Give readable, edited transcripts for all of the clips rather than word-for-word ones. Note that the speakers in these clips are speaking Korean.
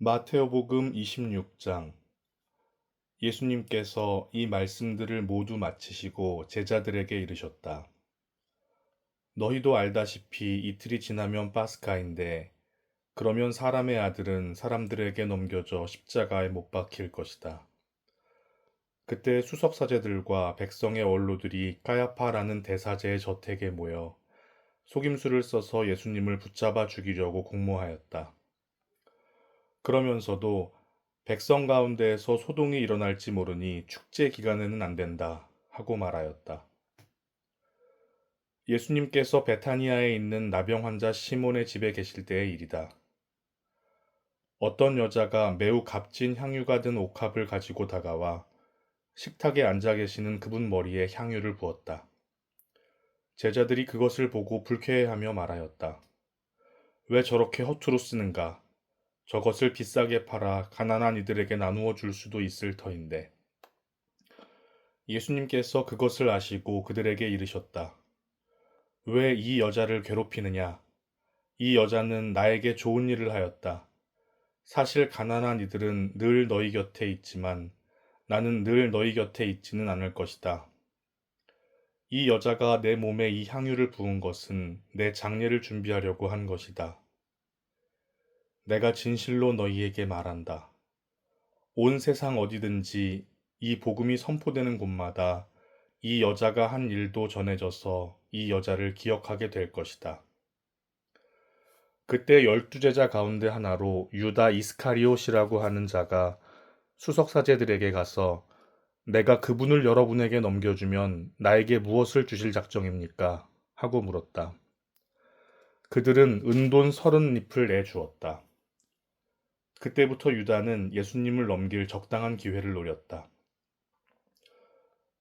마테오복음 26장. 예수님께서 이 말씀들을 모두 마치시고 제자들에게 이르셨다. 너희도 알다시피 이틀이 지나면 파스카인데, 그러면 사람의 아들은 사람들에게 넘겨져 십자가에 못 박힐 것이다. 그때 수석사제들과 백성의 원로들이 까야파라는 대사제의 저택에 모여 속임수를 써서 예수님을 붙잡아 죽이려고 공모하였다. 그러면서도 백성 가운데에서 소동이 일어날지 모르니 축제 기간에는 안 된다 하고 말하였다. 예수님께서 베타니아에 있는 나병 환자 시몬의 집에 계실 때의 일이다. 어떤 여자가 매우 값진 향유가 든 옥합을 가지고 다가와 식탁에 앉아 계시는 그분 머리에 향유를 부었다. 제자들이 그것을 보고 불쾌해하며 말하였다. 왜 저렇게 허투루 쓰는가? 저것을 비싸게 팔아 가난한 이들에게 나누어 줄 수도 있을 터인데. 예수님께서 그것을 아시고 그들에게 이르셨다. 왜 이 여자를 괴롭히느냐? 이 여자는 나에게 좋은 일을 하였다. 사실 가난한 이들은 늘 너희 곁에 있지만 나는 늘 너희 곁에 있지는 않을 것이다. 이 여자가 내 몸에 이 향유를 부은 것은 내 장례를 준비하려고 한 것이다. 내가 진실로 너희에게 말한다. 온 세상 어디든지 이 복음이 선포되는 곳마다 이 여자가 한 일도 전해져서 이 여자를 기억하게 될 것이다. 그때 12제자 가운데 하나로 유다 이스카리옷이라고 하는 자가 수석사제들에게 가서 내가 그분을 여러분에게 넘겨주면 나에게 무엇을 주실 작정입니까? 하고 물었다. 그들은 은돈 30립을 내주었다. 그때부터 유다는 예수님을 넘길 적당한 기회를 노렸다.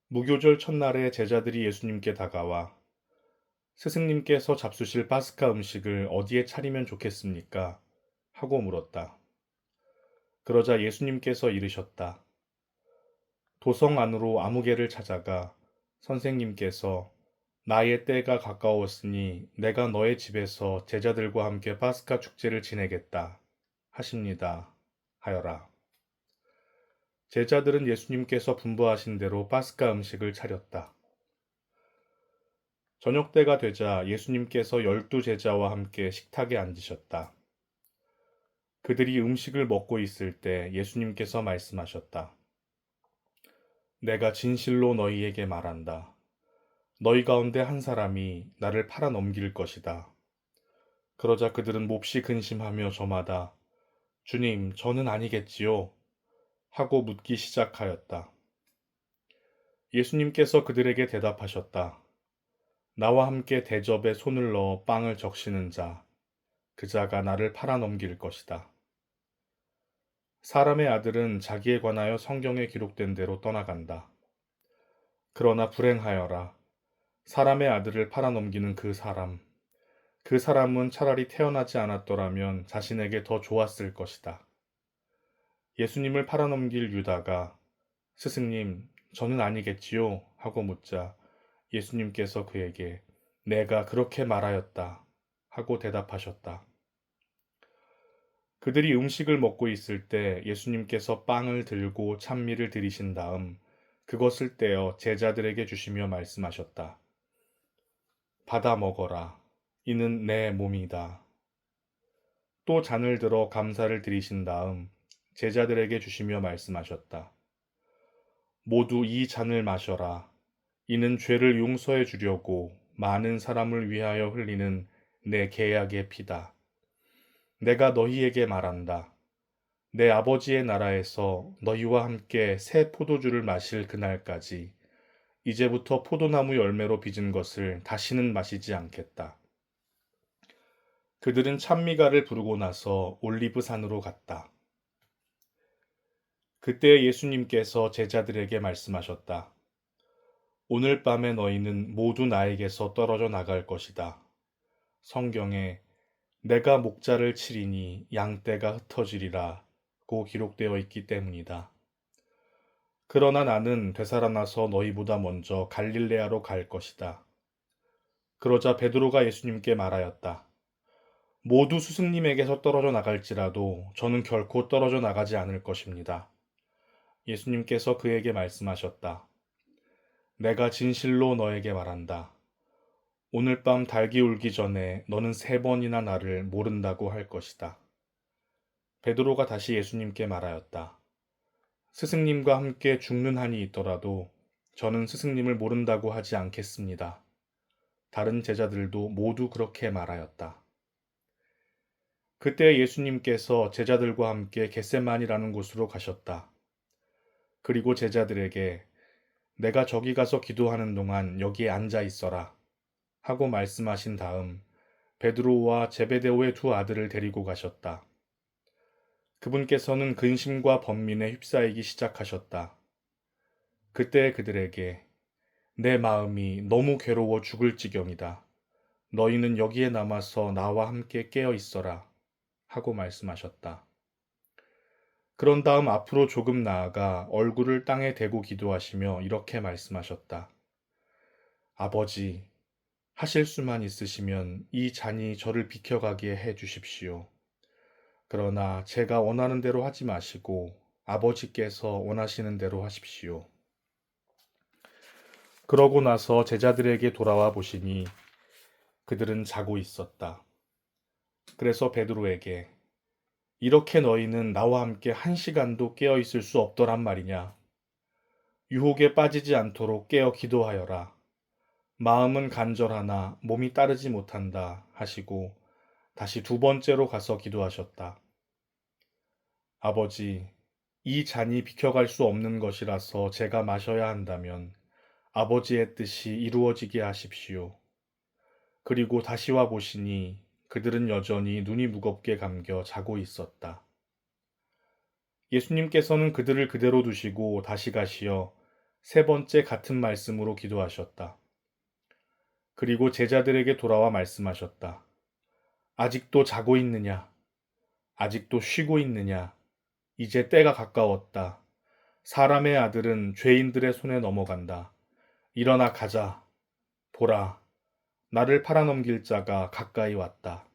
무교절 첫날에 제자들이 예수님께 다가와 스승님께서 잡수실 파스카 음식을 어디에 차리면 좋겠습니까? 하고 물었다. 그러자 예수님께서 이르셨다. 도성 안으로 아무개를 찾아가 선생님께서 나의 때가 가까웠으니 내가 너의 집에서 제자들과 함께 파스카 축제를 지내겠다 하십니다. 하여라. 제자들은 예수님께서 분부하신 대로 파스카 음식을 차렸다. 저녁 때가 되자 예수님께서 12제자와 함께 식탁에 앉으셨다. 그들이 음식을 먹고 있을 때 예수님께서 말씀하셨다. 내가 진실로 너희에게 말한다. 너희 가운데 한 사람이 나를 팔아 넘길 것이다. 그러자 그들은 몹시 근심하며 저마다 주님, 저는 아니겠지요? 하고 묻기 시작하였다. 예수님께서 그들에게 대답하셨다. 나와 함께 대접에 손을 넣어 빵을 적시는 자, 그 자가 나를 팔아 넘길 것이다. 사람의 아들은 자기에 관하여 성경에 기록된 대로 떠나간다. 그러나 불행하여라. 사람의 아들을 팔아넘기는 그 사람은 차라리 태어나지 않았더라면 자신에게 더 좋았을 것이다. 예수님을 팔아넘길 유다가 스승님, 저는 아니겠지요? 하고 묻자 예수님께서 그에게 내가 그렇게 말하였다. 하고 대답하셨다. 그들이 음식을 먹고 있을 때 예수님께서 빵을 들고 찬미를 드리신 다음 그것을 떼어 제자들에게 주시며 말씀하셨다. 받아 먹어라. 이는 내 몸이다. 또 잔을 들어 감사를 드리신 다음 제자들에게 주시며 말씀하셨다. 모두 이 잔을 마셔라. 이는 죄를 용서해 주려고 많은 사람을 위하여 흘리는 내 계약의 피다. 내가 너희에게 말한다. 내 아버지의 나라에서 너희와 함께 새 포도주를 마실 그날까지 이제부터 포도나무 열매로 빚은 것을 다시는 마시지 않겠다. 그들은 찬미가를 부르고 나서 올리브산으로 갔다. 그때 예수님께서 제자들에게 말씀하셨다. 오늘 밤에 너희는 모두 나에게서 떨어져 나갈 것이다. 성경에 내가 목자를 치리니 양떼가 흩어지리라고 기록되어 있기 때문이다. 그러나 나는 되살아나서 너희보다 먼저 갈릴레아로 갈 것이다. 그러자 베드로가 예수님께 말하였다. 모두 스승님에게서 떨어져 나갈지라도 저는 결코 떨어져 나가지 않을 것입니다. 예수님께서 그에게 말씀하셨다. 내가 진실로 너에게 말한다. 오늘 밤 닭이 울기 전에 너는 3번이나 나를 모른다고 할 것이다. 베드로가 다시 예수님께 말하였다. 스승님과 함께 죽는 한이 있더라도 저는 스승님을 모른다고 하지 않겠습니다. 다른 제자들도 모두 그렇게 말하였다. 그때 예수님께서 제자들과 함께 겟세마니라는 곳으로 가셨다. 그리고 제자들에게 내가 저기 가서 기도하는 동안 여기에 앉아 있어라 하고 말씀하신 다음 베드로와 제베데오의 2 아들을 데리고 가셨다. 그분께서는 근심과 번민에 휩싸이기 시작하셨다. 그때 그들에게 내 마음이 너무 괴로워 죽을 지경이다. 너희는 여기에 남아서 나와 함께 깨어 있어라 하고 말씀하셨다. 그런 다음 앞으로 조금 나아가 얼굴을 땅에 대고 기도하시며 이렇게 말씀하셨다. 아버지, 하실 수만 있으시면 이 잔이 저를 비켜가게 해 주십시오. 그러나 제가 원하는 대로 하지 마시고 아버지께서 원하시는 대로 하십시오. 그러고 나서 제자들에게 돌아와 보시니 그들은 자고 있었다. 그래서 베드로에게 이렇게 너희는 나와 함께 1시간도 깨어 있을 수 없더란 말이냐. 유혹에 빠지지 않도록 깨어 기도하여라. 마음은 간절하나 몸이 따르지 못한다 하시고 다시 2번째로 가서 기도하셨다. 아버지, 이 잔이 비켜갈 수 없는 것이라서 제가 마셔야 한다면 아버지의 뜻이 이루어지게 하십시오. 그리고 다시 와 보시니 그들은 여전히 눈이 무겁게 감겨 자고 있었다. 예수님께서는 그들을 그대로 두시고 다시 가시어 3번째 같은 말씀으로 기도하셨다. 그리고 제자들에게 돌아와 말씀하셨다. 아직도 자고 있느냐? 아직도 쉬고 있느냐? 이제 때가 가까웠다. 사람의 아들은 죄인들의 손에 넘어간다. 일어나 가자. 보라, 나를 팔아넘길 자가 가까이 왔다.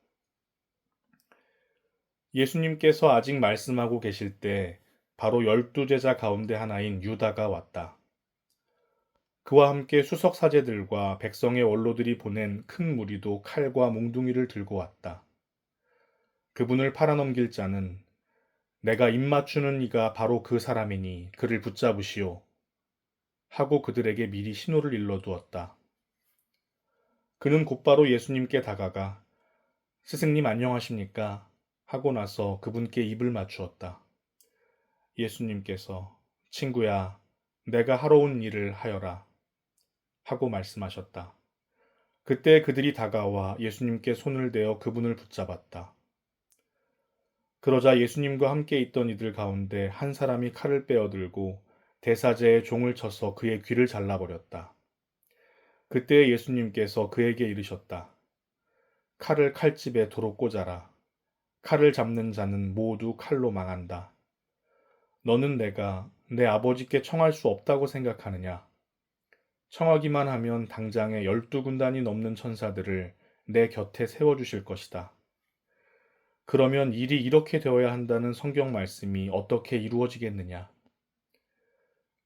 예수님께서 아직 말씀하고 계실 때 바로 12제자 가운데 하나인 유다가 왔다. 그와 함께 수석 사제들과 백성의 원로들이 보낸 큰 무리도 칼과 몽둥이를 들고 왔다. 그분을 팔아넘길 자는 내가 입맞추는 이가 바로 그 사람이니 그를 붙잡으시오. 하고 그들에게 미리 신호를 일러두었다. 그는 곧바로 예수님께 다가가 스승님 안녕하십니까? 하고 나서 그분께 입을 맞추었다. 예수님께서 친구야, 내가 하러 온 일을 하여라. 하고 말씀하셨다. 그때 그들이 다가와 예수님께 손을 대어 그분을 붙잡았다. 그러자 예수님과 함께 있던 이들 가운데 한 사람이 칼을 빼어들고 대사제에 종을 쳐서 그의 귀를 잘라버렸다. 그때 예수님께서 그에게 이르셨다. 칼을 칼집에 도로 꽂아라. 칼을 잡는 자는 모두 칼로 망한다. 너는 내가 내 아버지께 청할 수 없다고 생각하느냐? 청하기만 하면 당장에 12군단이 넘는 천사들을 내 곁에 세워주실 것이다. 그러면 일이 이렇게 되어야 한다는 성경 말씀이 어떻게 이루어지겠느냐?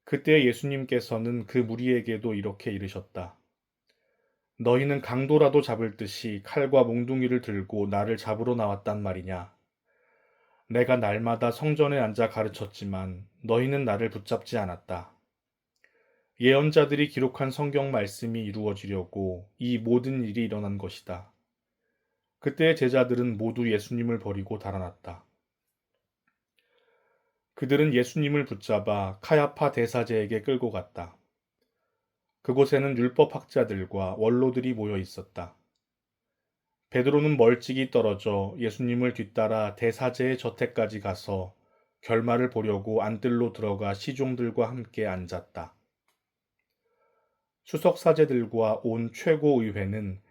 그때 예수님께서는 그 무리에게도 이렇게 이르셨다. 너희는 강도라도 잡을 듯이 칼과 몽둥이를 들고 나를 잡으러 나왔단 말이냐? 내가 날마다 성전에 앉아 가르쳤지만 너희는 나를 붙잡지 않았다. 예언자들이 기록한 성경 말씀이 이루어지려고 이 모든 일이 일어난 것이다. 그때 제자들은 모두 예수님을 버리고 달아났다. 그들은 예수님을 붙잡아 카야파 대사제에게 끌고 갔다. 그곳에는 율법학자들과 원로들이 모여 있었다. 베드로는 멀찍이 떨어져 예수님을 뒤따라 대사제의 저택까지 가서 결말을 보려고 안뜰로 들어가 시종들과 함께 앉았다. 수석사제들과 온 최고의회는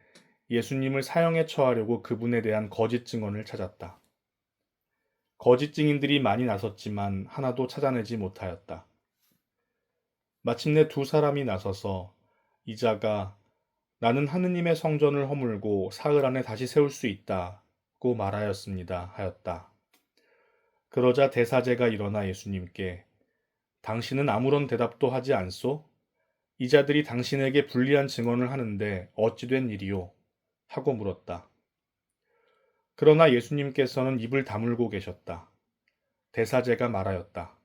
예수님을 사형에 처하려고 그분에 대한 거짓 증언을 찾았다. 거짓 증인들이 많이 나섰지만 하나도 찾아내지 못하였다. 마침내 2 사람이 나서서 이자가 나는 하느님의 성전을 허물고 사흘 안에 다시 세울 수 있다 듣고 말하였습니다 하였다. 그러자 대사제가 일어나 예수님께 당신은 아무런 대답도 하지 않소? 이 자들이 당신에게 불리한 증언을 하는데 어찌 된 일이요? 하고 물었다. 그러나 예수님께서는 입을 다물고 계셨다. 대사제가 말하였다.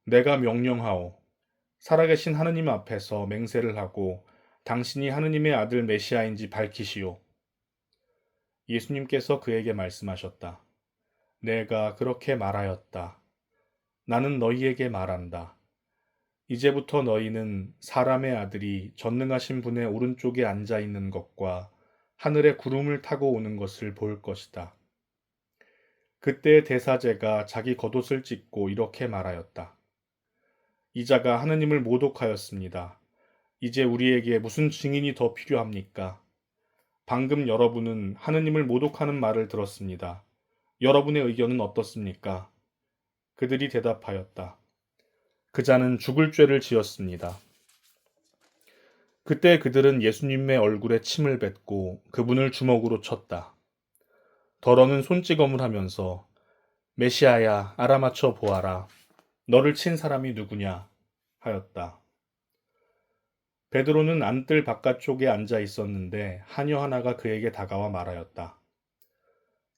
내가 명령하오. 살아계신 하느님 앞에서 맹세를 하고 당신이 하느님의 아들 메시아인지 밝히시오. 예수님께서 그에게 말씀하셨다. 내가 그렇게 말하였다. 나는 너희에게 말한다. 이제부터 너희는 사람의 아들이 전능하신 분의 오른쪽에 앉아 있는 것과 하늘의 구름을 타고 오는 것을 볼 것이다. 그때 대사제가 자기 겉옷을 찢고 이렇게 말하였다. 이 자가 하느님을 모독하였습니다. 이제 우리에게 무슨 증인이 더 필요합니까? 방금 여러분은 하느님을 모독하는 말을 들었습니다. 여러분의 의견은 어떻습니까? 그들이 대답하였다. 그 자는 죽을 죄를 지었습니다. 그때 그들은 예수님의 얼굴에 침을 뱉고 그분을 주먹으로 쳤다. 더러는 손찌검을 하면서 메시아야 알아맞혀 보아라. 너를 친 사람이 누구냐? 하였다. 베드로는 안뜰 바깥쪽에 앉아 있었는데 하녀 하나가 그에게 다가와 말하였다.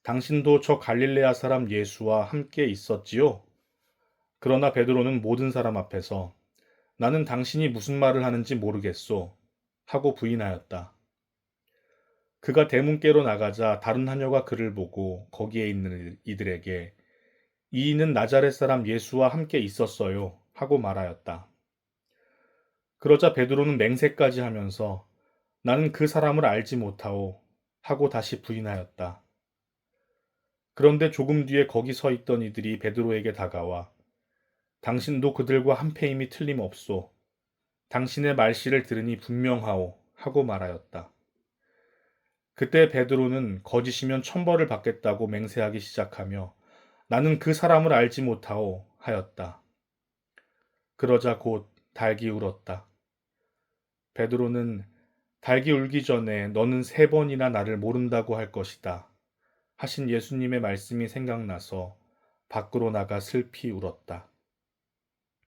당신도 저 갈릴레아 사람 예수와 함께 있었지요? 그러나 베드로는 모든 사람 앞에서 나는 당신이 무슨 말을 하는지 모르겠소 하고 부인하였다. 그가 대문께로 나가자 다른 하녀가 그를 보고 거기에 있는 이들에게 이 이는 나자렛 사람 예수와 함께 있었어요 하고 말하였다. 그러자 베드로는 맹세까지 하면서 나는 그 사람을 알지 못하오 하고 다시 부인하였다. 그런데 조금 뒤에 거기 서 있던 이들이 베드로에게 다가와 당신도 그들과 한패임이 틀림없소. 당신의 말씨를 들으니 분명하오 하고 말하였다. 그때 베드로는 거짓이면 천벌을 받겠다고 맹세하기 시작하며 나는 그 사람을 알지 못하오 하였다. 그러자 곧 닭이 울었다. 베드로는 닭이 울기 전에 너는 3번이나 나를 모른다고 할 것이다 하신 예수님의 말씀이 생각나서 밖으로 나가 슬피 울었다.